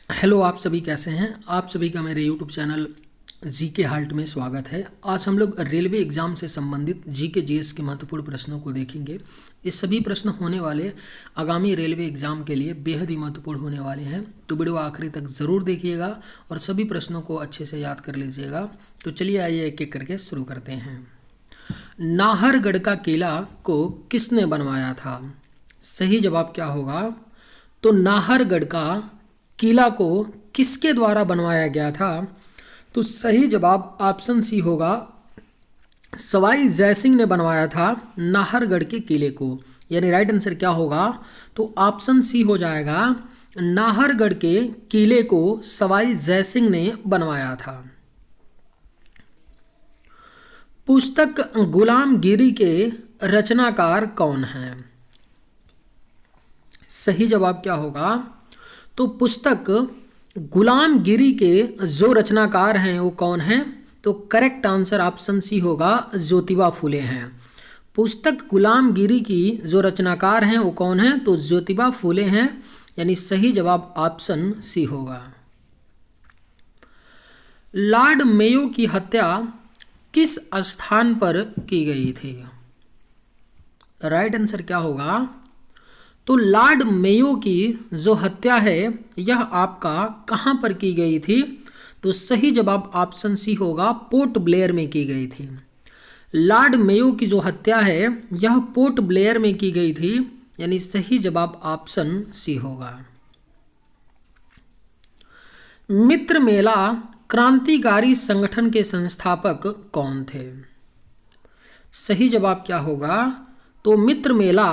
Hello, आप सभी कैसे हैं। आप सभी का मेरे यूट्यूब चैनल जी के हाल्ट में स्वागत है। आज हम लोग रेलवे एग्ज़ाम से संबंधित जी के जीएस के महत्वपूर्ण प्रश्नों को देखेंगे। ये सभी प्रश्न होने वाले आगामी रेलवे एग्ज़ाम के लिए बेहद ही महत्वपूर्ण होने वाले हैं, तो वीडियो आखिरी तक ज़रूर देखिएगा और सभी प्रश्नों को अच्छे से याद कर लीजिएगा। तो चलिए आइए एक एक करके शुरू करते हैं। नाहरगढ़ का किला को किसने बनवाया था? सही जवाब क्या होगा? तो नाहरगढ़ का किला को किसके द्वारा बनवाया गया था? तो सही जवाब ऑप्शन सी होगा, सवाई जयसिंह ने बनवाया था नाहरगढ़ के किले को। यानी राइट आंसर क्या होगा? तो ऑप्शन सी हो जाएगा, नाहरगढ़ के किले को सवाई जयसिंह ने बनवाया था। पुस्तक गुलामगिरी के रचनाकार कौन हैं? सही जवाब क्या होगा? तो पुस्तक गुलामगिरी के जो रचनाकार हैं वो कौन हैं? तो करेक्ट आंसर ऑप्शन सी होगा, ज्योतिबा फुले हैं। पुस्तक गुलामगिरी की जो रचनाकार हैं वो कौन हैं? तो ज्योतिबा फुले हैं। यानी सही जवाब ऑप्शन सी होगा। लॉर्ड मेयो की हत्या किस स्थान पर की गई थी? राइट आंसर क्या होगा? तो लॉर्ड मेयो की जो हत्या है यह आपका कहाँ पर की गई थी? तो सही जवाब ऑप्शन सी होगा, पोर्ट ब्लेयर में की गई थी। लॉर्ड मेयो की जो हत्या है यह पोर्ट ब्लेयर में की गई थी। यानी सही जवाब ऑप्शन सी होगा। मित्र मेला क्रांतिकारी संगठन के संस्थापक कौन थे? सही जवाब क्या होगा? तो मित्र मेला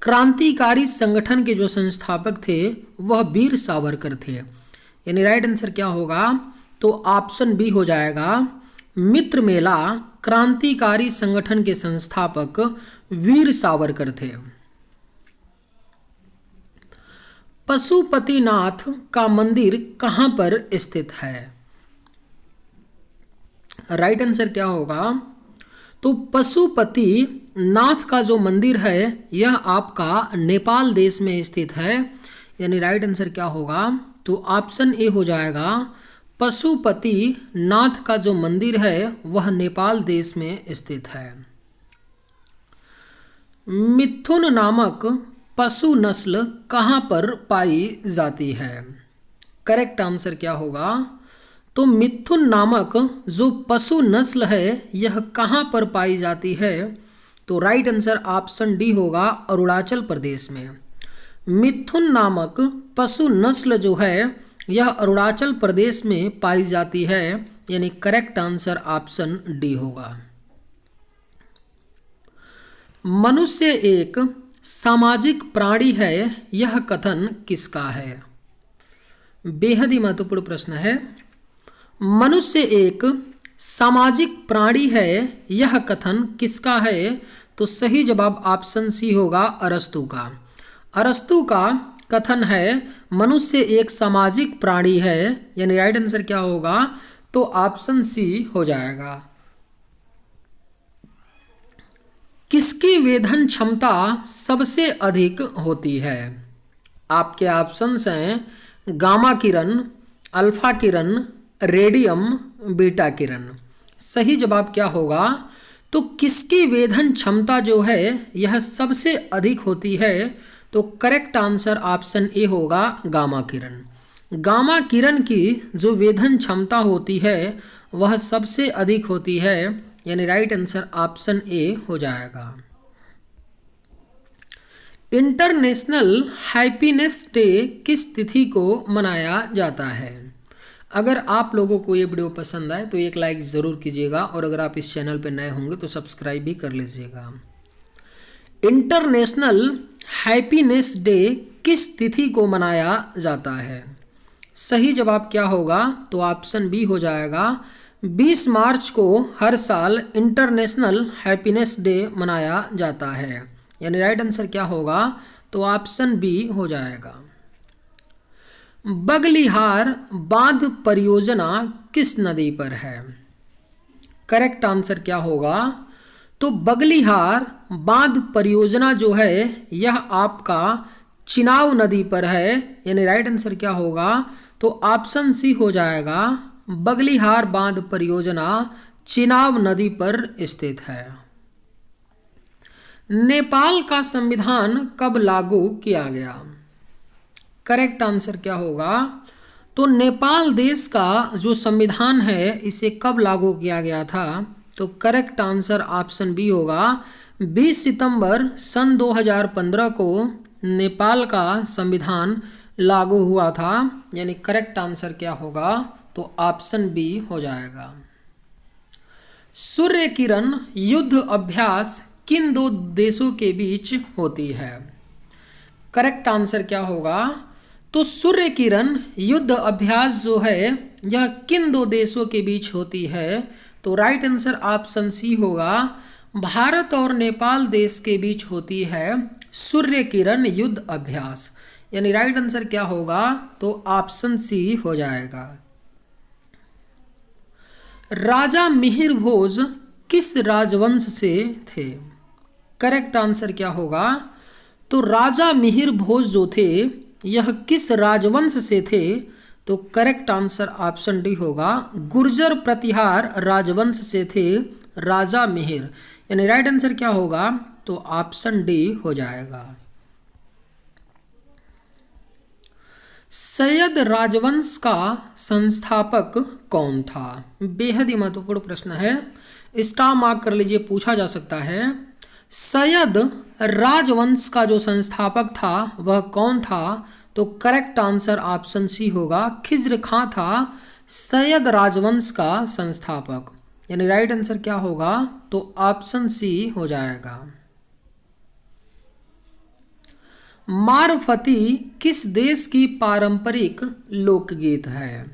क्रांतिकारी संगठन के जो संस्थापक थे वह वीर सावरकर थे। यानी राइट आंसर क्या होगा? तो ऑप्शन बी हो जाएगा, मित्र मेला क्रांतिकारी संगठन के संस्थापक वीर सावरकर थे। पशुपतिनाथ का मंदिर कहाँ पर स्थित है? राइट आंसर क्या होगा? तो पशुपति नाथ का जो मंदिर है यह आपका नेपाल देश में स्थित है। यानी राइट आंसर क्या होगा? तो ऑप्शन ए हो जाएगा, पशुपति नाथ का जो मंदिर है वह नेपाल देश में स्थित है। मिथुन नामक पशु नस्ल कहाँ पर पाई जाती है? करेक्ट आंसर क्या होगा? तो मिथुन नामक जो पशु नस्ल है यह कहाँ पर पाई जाती है? तो राइट आंसर ऑप्शन डी होगा, अरुणाचल प्रदेश में। मिथुन नामक पशु नस्ल जो है यह अरुणाचल प्रदेश में पाई जाती है। यानी करेक्ट आंसर ऑप्शन डी होगा। मनुष्य एक सामाजिक प्राणी है, यह कथन किसका है? बेहद ही महत्वपूर्ण प्रश्न है। मनुष्य एक सामाजिक प्राणी है, यह कथन किसका है? तो सही जवाब ऑप्शन सी होगा, अरस्तु का। अरस्तु का कथन है मनुष्य एक सामाजिक प्राणी है। यानी राइट आंसर क्या होगा? तो ऑप्शन सी हो जाएगा। किसकी वेधन क्षमता सबसे अधिक होती है? आपके ऑप्शंस हैं गामा किरण, अल्फा किरण, रेडियम, बीटा किरण। सही जवाब क्या होगा? तो किसकी वेधन क्षमता जो है यह सबसे अधिक होती है? तो करेक्ट आंसर ऑप्शन ए होगा, गामा किरण। गामा किरण की जो वेधन क्षमता होती है वह सबसे अधिक होती है। यानी राइट आंसर ऑप्शन ए हो जाएगा। इंटरनेशनल हैप्पीनेस डे किस तिथि को मनाया जाता है? अगर आप लोगों को ये वीडियो पसंद आए तो एक लाइक ज़रूर कीजिएगा और अगर आप इस चैनल पर नए होंगे तो सब्सक्राइब भी कर लीजिएगा। इंटरनेशनल हैप्पीनेस डे किस तिथि को मनाया जाता है? सही जवाब क्या होगा? तो ऑप्शन बी हो जाएगा, 20 मार्च को हर साल इंटरनेशनल हैप्पीनेस डे मनाया जाता है। यानी राइट आंसर क्या होगा? तो ऑप्शन बी हो जाएगा। बगलिहार बांध परियोजना किस नदी पर है? करेक्ट आंसर क्या होगा? तो बगलिहार बांध परियोजना जो है यह आपका चिनाब नदी पर है, यानी राइट आंसर क्या होगा? तो ऑप्शन सी हो जाएगा, बगलिहार बांध परियोजना चिनाब नदी पर स्थित है। नेपाल का संविधान कब लागू किया गया? करेक्ट आंसर क्या होगा? तो नेपाल देश का जो संविधान है इसे कब लागू किया गया था? तो करेक्ट आंसर ऑप्शन बी होगा, 20 सितंबर सन 2015 को नेपाल का संविधान लागू हुआ था, यानी करेक्ट आंसर क्या होगा? तो ऑप्शन बी हो जाएगा। सूर्य किरण युद्ध अभ्यास किन दो देशों के बीच होती है? करेक्ट आंसर क्या होगा? तो सूर्य किरण युद्ध अभ्यास जो है यह किन दो देशों के बीच होती है? तो राइट आंसर ऑप्शन सी होगा, भारत और नेपाल देश के बीच होती है सूर्य किरण युद्ध अभ्यास, यानी राइट आंसर क्या होगा? तो ऑप्शन सी हो जाएगा। राजा मिहिर भोज किस राजवंश से थे? करेक्ट आंसर क्या होगा? तो राजा मिहिर भोज जो थे यह किस राजवंश से थे? तो करेक्ट आंसर ऑप्शन डी होगा, गुर्जर प्रतिहार राजवंश से थे राजा मिहिर, यानी राइट आंसर क्या होगा? तो ऑप्शन डी हो जाएगा। सैयद राजवंश का संस्थापक कौन था? बेहद ही महत्वपूर्ण प्रश्न है, स्टार मार्क कर लीजिए, पूछा जा सकता है। सैयद राजवंश का जो संस्थापक था वह कौन था? तो करेक्ट आंसर ऑप्शन सी होगा, खिज्र खां था सैयद राजवंश का संस्थापक, यानी राइट आंसर क्या होगा? तो ऑप्शन सी हो जाएगा। मारफती किस देश की पारंपरिक लोकगीत है?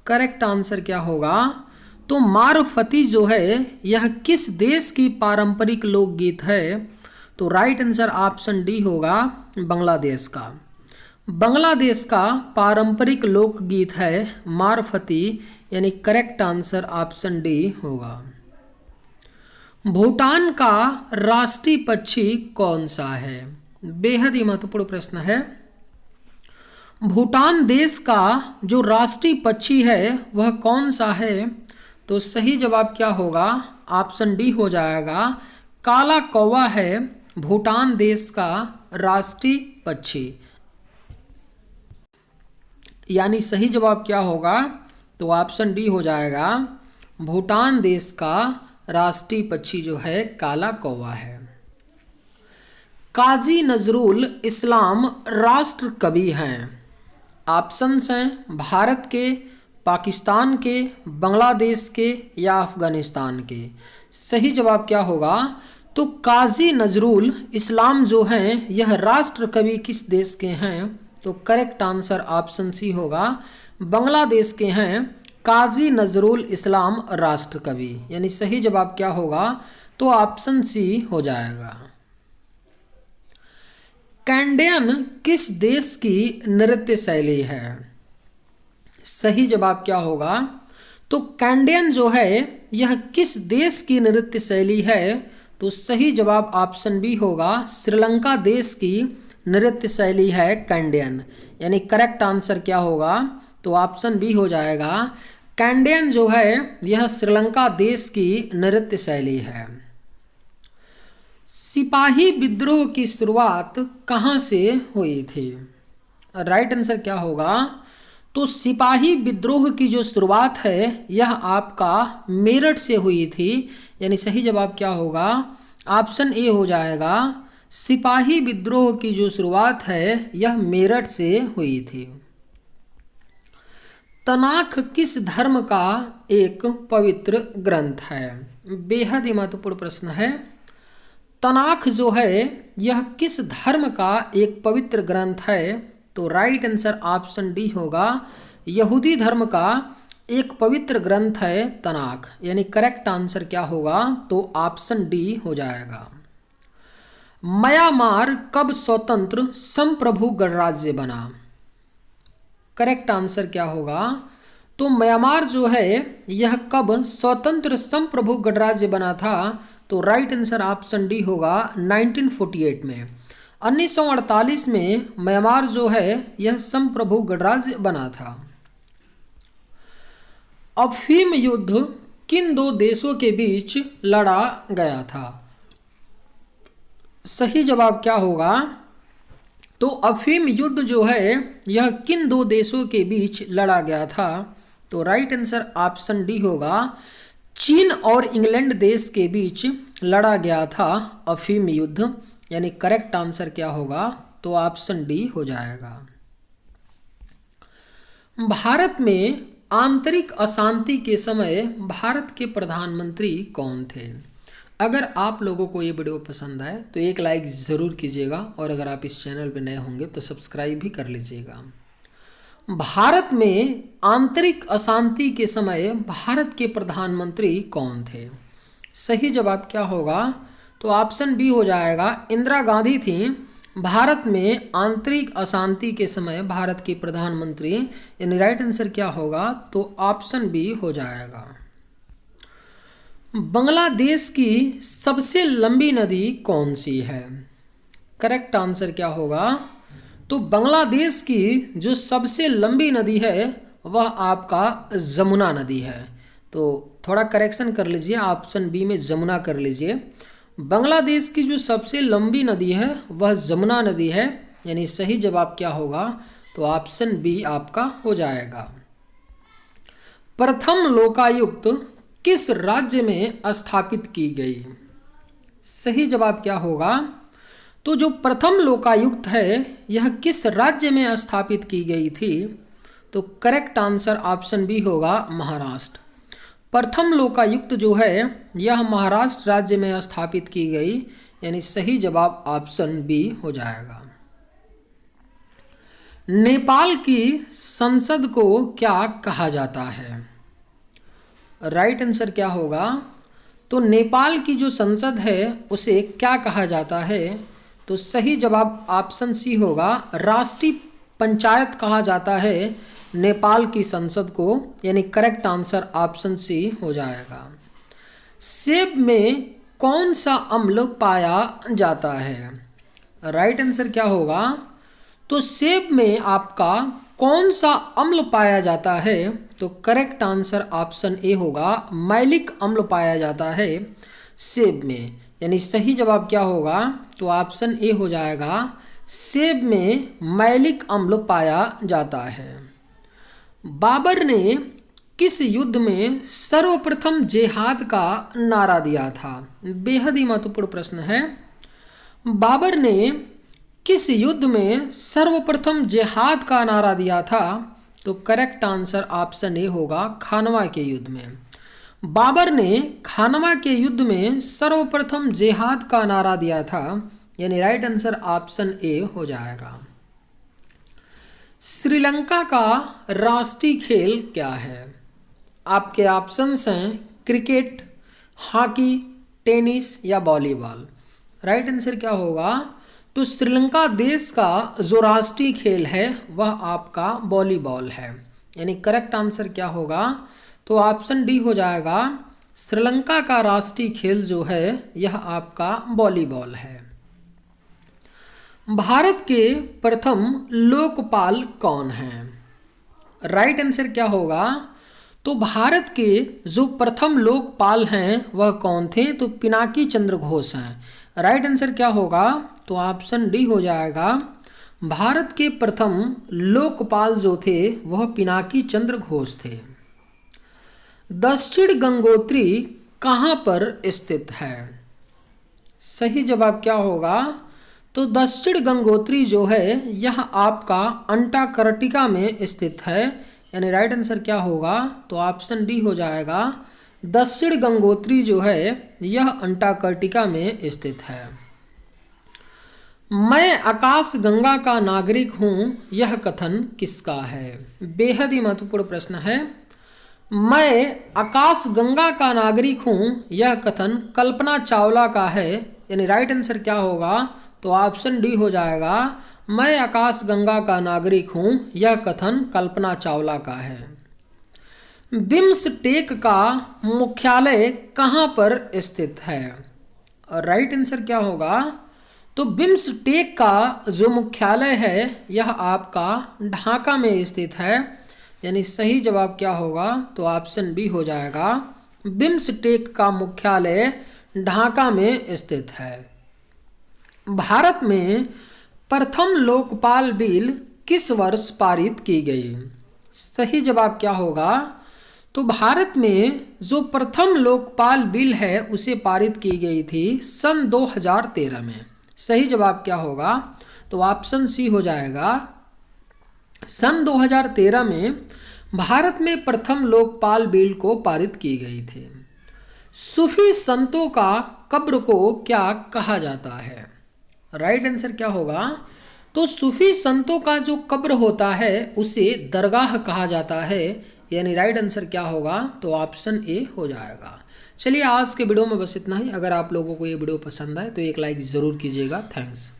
करेक्ट आंसर क्या होगा? तो मारफती जो है यह किस देश की पारंपरिक लोकगीत है? तो राइट आंसर ऑप्शन डी होगा, बांग्लादेश का। बांग्लादेश का पारंपरिक लोकगीत है मारफती, यानी करेक्ट आंसर ऑप्शन डी होगा। भूटान का राष्ट्रीय पक्षी कौन सा है? बेहद ही महत्वपूर्ण प्रश्न है। भूटान देश का जो राष्ट्रीय पक्षी है वह कौन सा है? तो सही जवाब क्या होगा? ऑप्शन डी हो जाएगा, काला कौवा है भूटान देश का राष्ट्रीय पक्षी, यानी सही जवाब क्या होगा? तो ऑप्शन डी हो जाएगा, भूटान देश का राष्ट्रीय पक्षी जो है काला कौवा है। काजी नजरुल इस्लाम राष्ट्र कवि हैं? ऑप्शंस हैं भारत के, पाकिस्तान के, बांग्लादेश के या अफगानिस्तान के। सही जवाब क्या होगा? तो काजी नजरुल इस्लाम जो हैं यह राष्ट्र कवि किस देश के हैं? तो करेक्ट आंसर ऑप्शन सी होगा, बांग्लादेश के हैं काजी नजरुल इस्लाम राष्ट्र कवि, यानी सही जवाब क्या होगा? तो ऑप्शन सी हो जाएगा। कैंडियन किस देश की नृत्य शैली है? सही जवाब क्या होगा? तो कैंडियन जो है यह किस देश की नृत्य शैली है? तो सही जवाब ऑप्शन बी होगा, श्रीलंका देश की नृत्य शैली है कैंडियन, यानी करेक्ट आंसर क्या होगा? तो ऑप्शन बी हो जाएगा, कैंडियन जो है यह श्रीलंका देश की नृत्य शैली है। सिपाही विद्रोह की शुरुआत कहाँ से हुई थी? राइट आंसर क्या होगा? तो सिपाही विद्रोह की जो शुरुआत है यह आपका मेरठ से हुई थी, यानी सही जवाब क्या होगा? ऑप्शन ए हो जाएगा, सिपाही विद्रोह की जो शुरुआत है यह मेरठ से हुई थी। तनाख किस धर्म का एक पवित्र ग्रंथ है? बेहद ही महत्वपूर्ण प्रश्न है। तनाख जो है यह किस धर्म का एक पवित्र ग्रंथ है? तो राइट आंसर ऑप्शन डी होगा, यहूदी धर्म का एक पवित्र ग्रंथ है तनाख, यानी करेक्ट आंसर क्या होगा? तो ऑप्शन डी हो जाएगा। म्यांमार कब स्वतंत्र संप्रभु गणराज्य बना? करेक्ट आंसर क्या होगा? तो म्यांमार जो है यह कब स्वतंत्र संप्रभु गणराज्य बना था? तो राइट आंसर ऑप्शन डी होगा, 1948 में। 1948 में म्यांमार जो है यह संप्रभु गणराज्य बना था। अफीम युद्ध किन दो देशों के बीच लड़ा गया था? सही जवाब क्या होगा? तो अफीम युद्ध जो है यह किन दो देशों के बीच लड़ा गया था? तो राइट आंसर ऑप्शन डी होगा, चीन और इंग्लैंड देश के बीच लड़ा गया था अफीम युद्ध। यानी करेक्ट आंसर क्या होगा? तो ऑप्शन डी हो जाएगा। भारत में आंतरिक अशांति के समय भारत के प्रधानमंत्री कौन थे? अगर आप लोगों को ये वीडियो पसंद आए तो एक लाइक ज़रूर कीजिएगा और अगर आप इस चैनल पर नए होंगे तो सब्सक्राइब भी कर लीजिएगा। भारत में आंतरिक अशांति के समय भारत के प्रधानमंत्री कौन थे? सही जवाब क्या होगा? तो ऑप्शन बी हो जाएगा, इंदिरा गांधी थी भारत में आंतरिक अशांति के समय भारत की प्रधानमंत्री। यानी राइट आंसर क्या होगा? तो ऑप्शन बी हो जाएगा। बांग्लादेश की सबसे लंबी नदी कौन सी है? करेक्ट आंसर क्या होगा? तो बांग्लादेश की जो सबसे लंबी नदी है वह आपका जमुना नदी है। तो थोड़ा करेक्शन कर लीजिए, ऑप्शन बी में जमुना कर लीजिए। बांग्लादेश की जो सबसे लंबी नदी है वह जमुना नदी है। यानी सही जवाब क्या होगा? तो ऑप्शन बी आपका हो जाएगा। प्रथम लोकायुक्त किस राज्य में स्थापित की गई? सही जवाब क्या होगा? तो जो प्रथम लोकायुक्त है यह किस राज्य में स्थापित की गई थी? तो करेक्ट आंसर ऑप्शन बी होगा, महाराष्ट्र। प्रथम लोकायुक्त जो है यह महाराष्ट्र राज्य में स्थापित की गई। यानी सही जवाब ऑप्शन बी हो जाएगा। नेपाल की संसद को क्या कहा जाता है? राइट आंसर क्या होगा? तो नेपाल की जो संसद है उसे क्या कहा जाता है? तो सही जवाब ऑप्शन सी होगा, राष्ट्रीय पंचायत कहा जाता है नेपाल की संसद को। यानी करेक्ट आंसर ऑप्शन सी हो जाएगा। सेब में कौन सा अम्ल पाया जाता है? राइट आंसर क्या होगा? तो सेब में आपका कौन सा अम्ल पाया जाता है? तो करेक्ट आंसर ऑप्शन ए होगा, मैलिक अम्ल पाया जाता है सेब में। यानी सही जवाब क्या होगा? तो ऑप्शन ए हो जाएगा, सेब में मैलिक अम्ल पाया जाता है। बाबर ने किस युद्ध में सर्वप्रथम जिहाद का नारा दिया था? बेहद ही महत्वपूर्ण प्रश्न है। बाबर ने किस युद्ध में सर्वप्रथम जिहाद का नारा दिया था? तो करेक्ट आंसर ऑप्शन ए होगा, खानवा के युद्ध में। बाबर ने खानवा के युद्ध में सर्वप्रथम जिहाद का नारा दिया था। यानी राइट आंसर ऑप्शन ए हो जाएगा। श्रीलंका का राष्ट्रीय खेल क्या है? आपके ऑप्शंस हैं क्रिकेट, हॉकी, टेनिस या वॉलीबॉल। राइट आंसर क्या होगा? तो श्रीलंका देश का जो राष्ट्रीय खेल है वह आपका वॉलीबॉल है। यानी करेक्ट आंसर क्या होगा? तो ऑप्शन डी हो जाएगा, श्रीलंका का राष्ट्रीय खेल जो है यह आपका वॉलीबॉल है। भारत के प्रथम लोकपाल कौन हैं? राइट आंसर क्या होगा? तो भारत के जो प्रथम लोकपाल हैं वह कौन थे? तो पिनाकी चंद्र घोष हैं। राइट आंसर क्या होगा? तो ऑप्शन डी हो जाएगा, भारत के प्रथम लोकपाल जो थे वह पिनाकी चंद्र घोष थे। दक्षिण गंगोत्री कहाँ पर स्थित है? सही जवाब क्या होगा? तो दक्षिण गंगोत्री जो है यह आपका अंटार्कटिका में स्थित है। यानी राइट आंसर क्या होगा? तो ऑप्शन डी हो जाएगा, दक्षिण गंगोत्री जो है यह अंटार्कटिका में स्थित है। मैं आकाश गंगा का नागरिक हूँ, यह कथन किसका है? बेहद ही महत्वपूर्ण प्रश्न है। मैं आकाश गंगा का नागरिक हूँ यह कथन कल्पना चावला का है। यानी राइट आंसर क्या होगा? तो ऑप्शन डी हो जाएगा, मैं आकाश गंगा का नागरिक हूँ यह कथन कल्पना चावला का है। बिम्सटेक का मुख्यालय कहाँ पर स्थित है? और राइट आंसर क्या होगा? तो बिम्सटेक का जो मुख्यालय है यह आपका ढाका में स्थित है, यानी सही जवाब क्या होगा, तो ऑप्शन बी हो जाएगा। बिम्सटेक का मुख्यालय ढाका में स्थित है। भारत में प्रथम लोकपाल बिल किस वर्ष पारित की गई? सही जवाब क्या होगा, तो भारत में जो प्रथम लोकपाल बिल है उसे पारित की गई थी सन 2013 में। सही जवाब क्या होगा, तो ऑप्शन सी हो जाएगा। सन 2013 में भारत में प्रथम लोकपाल बिल को पारित की गई थी। सूफी संतों का कब्र को क्या कहा जाता है? राइट आंसर क्या होगा, तो सूफी संतों का जो कब्र होता है उसे दरगाह कहा जाता है, यानी राइट आंसर क्या होगा, तो ऑप्शन ए हो जाएगा। चलिए आज के वीडियो में बस इतना ही। अगर आप लोगों को ये वीडियो पसंद आए तो एक लाइक ज़रूर कीजिएगा। थैंक्स।